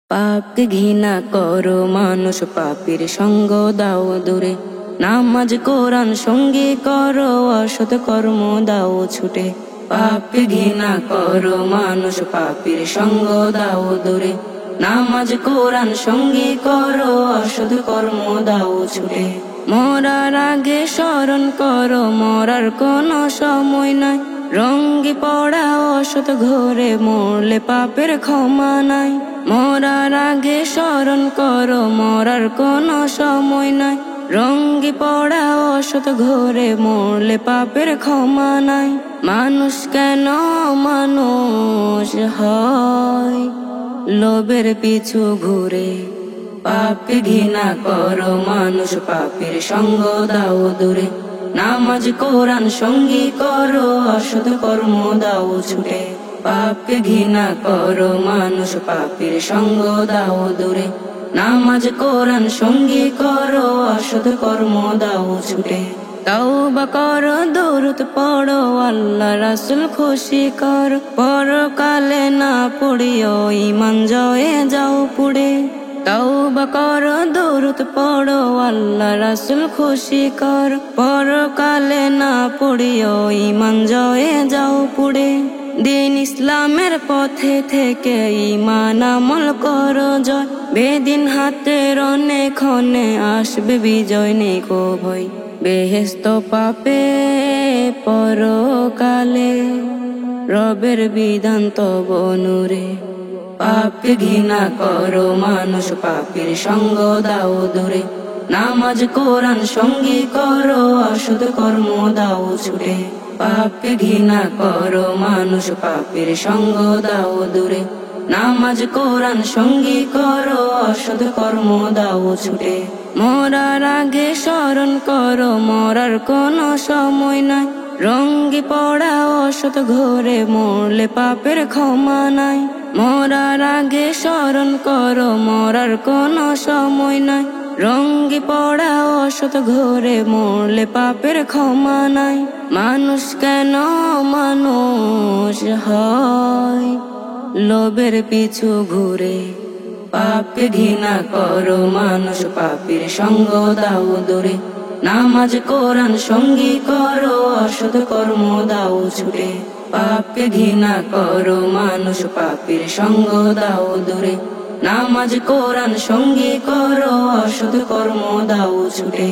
পাপকে ঘৃণা করো মানুষ, পাপের সঙ্গ দাও দূরে। নামাজ কোরআন সঙ্গে করো, অসৎ কর্ম দাও ছুটে। পাপকে ঘৃণা করো মানুষ, পাপের সঙ্গ দাও দূরে। নামাজ কোরআন সঙ্গে করো, অসৎ কর্ম দাও ছুটে। মরার আগে স্মরণ করো, মরার কোনো সময় নাই। রঙ্গি পড়া অসৎ ঘরে মরলে পাপের ক্ষমা নাই। মরার আগে স্মরণ করো, মরার কোনো সময় নাই। রঙ্গি পড়া অসৎ ঘরে মরলে পাপের ক্ষমা নাই। মানুষ কেন মানুষ হয়, লোভের পিছু ঘুরে। পাপকে ঘৃণা করো মানুষ, পাপের সঙ্গ দাও দূরে। নামাজ কোরআন সঙ্গী করো, অসৎ কর্ম দাও ছুটে। পাপকে ঘৃণা করো মানুষ, পাপের সঙ্গ দাও দূরে। নামাজ কোরআন সঙ্গী করো, অসৎ কর্ম দাও ছুটে। তওবা করো, দরুদ পড়ো, আল্লাহ রাসূল খুশি কর। পরকালে না পড়িও, ঈমান জয়ে যাও পুড়ে। তওবা করো, দরুদ পড়ো, আল্লাহ রাসূল খুশি কর। পরকালে না পড়িও, ঈমান জয়ে যাও পুড়ে। দিন ইসলামের পথে থেকে ঈমান আমল করো জয়। বেদিন হাতের অনেক্ষণে আসবে বিজয়, নেই কো ভয়। বেহেশত পাপে পরকালে, রবের বিধান তব নূরে। পাপকে ঘৃণা করো মানুষ, পাপের সঙ্গ দাও দূরে। নামাজ কোরআন সঙ্গী করো, অসৎ কর্ম দাও ছুটে। পাপকে ঘৃণা করো মানুষ, পাপের সঙ্গ দাও দূরে। নামাজ কোরআন সঙ্গী করো, অসৎ কর্ম দাও ছুটে। মরার আগে স্মরণ করো, মরার কোনো সময় নাই। রঙ্গি পড়া অসৎ ঘরে মরলে পাপের ক্ষমা নাই। মরার আগে স্মরণ করো, মরার কোনো সময় নাই। রঙ্গি পড়া অসৎ ঘরে মরলে পাপের ক্ষমা নাই। মানুষ কেন মানুষ হয়, লোভের পিছু ঘুরে। পাপকে ঘৃণা করো মানুষ, পাপের সঙ্গ দাও দূরে। নামাজ কোরআন সঙ্গী করো, অসৎ কর্ম দাও ছুটে। পাপকে ঘৃণা করো মানুষ, পাপের সঙ্গ দাও দূরে। নামাজ কোরআন সঙ্গী করো, অসৎ কর্ম দাও ছুটে।